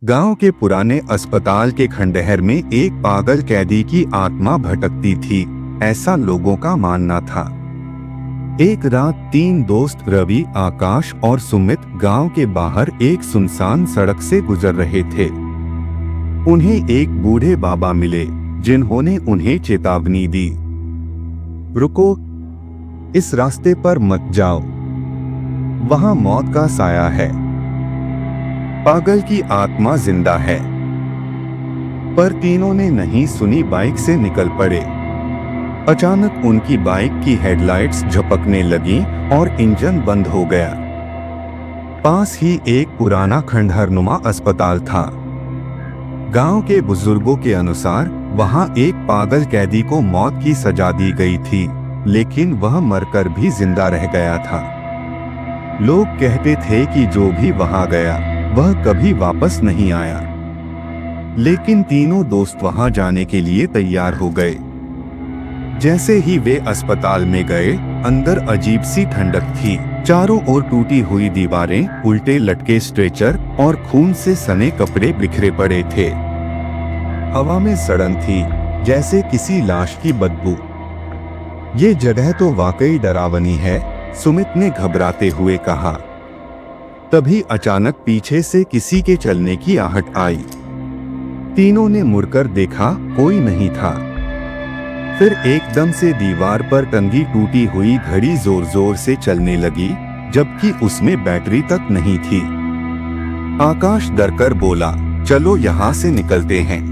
गांव के पुराने अस्पताल के खंडहर में एक पागल कैदी की आत्मा भटकती थी, ऐसा लोगों का मानना था। एक रात 3 दोस्त रवि, आकाश और सुमित गांव के बाहर एक सुनसान सड़क से गुजर रहे थे। उन्हें एक बूढ़े बाबा मिले, जिन्होंने उन्हें चेतावनी दी, रुको, इस रास्ते पर मत जाओ, वहां मौत का साया है, पागल की आत्मा जिंदा है। पर तीनों ने नहीं सुनी, बाइक से निकल पड़े। अचानक उनकी बाइक की हेडलाइट्स झपकने लगी और इंजन बंद हो गया। पास ही एक पुराना खंडहरनुमा अस्पताल था। गांव के बुजुर्गों के अनुसार वहां एक पागल कैदी को मौत की सजा दी गई थी, लेकिन वह मरकर भी जिंदा रह गया था। लोग कहते थे कि जो भी वहां गया वह कभी वापस नहीं आया। लेकिन तीनों दोस्त वहां जाने के लिए तैयार हो गए। जैसे ही वे अस्पताल में गए, अंदर अजीब सी ठंडक थी। चारों ओर टूटी हुई दीवारें, उल्टे लटके स्ट्रेचर और खून से सने कपड़े बिखरे पड़े थे। हवा में सड़न थी, जैसे किसी लाश की बदबू। ये जगह तो वाकई डरावनी है, सुमित ने घबराते हुए कहा। तभी अचानक पीछे से किसी के चलने की आहट आई। तीनों ने मुड़कर देखा, कोई नहीं था। फिर एकदम से दीवार पर टंगी टूटी हुई घड़ी जोर जोर से चलने लगी, जबकि उसमें बैटरी तक नहीं थी। आकाश डरकर बोला, चलो यहाँ से निकलते हैं।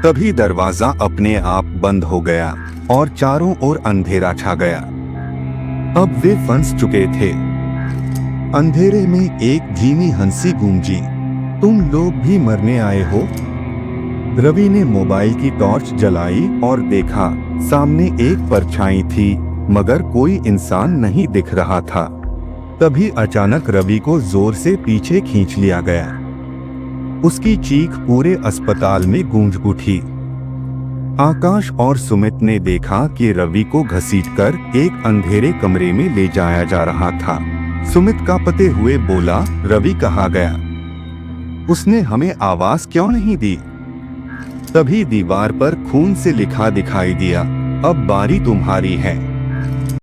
तभी दरवाजा अपने आप बंद हो गया और चारों ओर अंधेरा छा गया। अब वे फंस चुके थे। अंधेरे में एक धीमी हंसी गूंजी, तुम लोग भी मरने आए हो? रवि ने मोबाइल की टॉर्च जलाई और देखा, सामने एक परछाई थी, मगर कोई इंसान नहीं दिख रहा था। तभी अचानक रवि को जोर से पीछे खींच लिया गया। उसकी चीख पूरे अस्पताल में गूंज उठी। आकाश और सुमित ने देखा कि रवि को घसीटकर एक अंधेरे कमरे में ले जाया जा रहा था। सुमित कांपते हुए बोला, रवि कहाँ गया? उसने हमें आवाज क्यों नहीं दी? तभी दीवार पर खून से लिखा दिखाई दिया, अब बारी तुम्हारी है।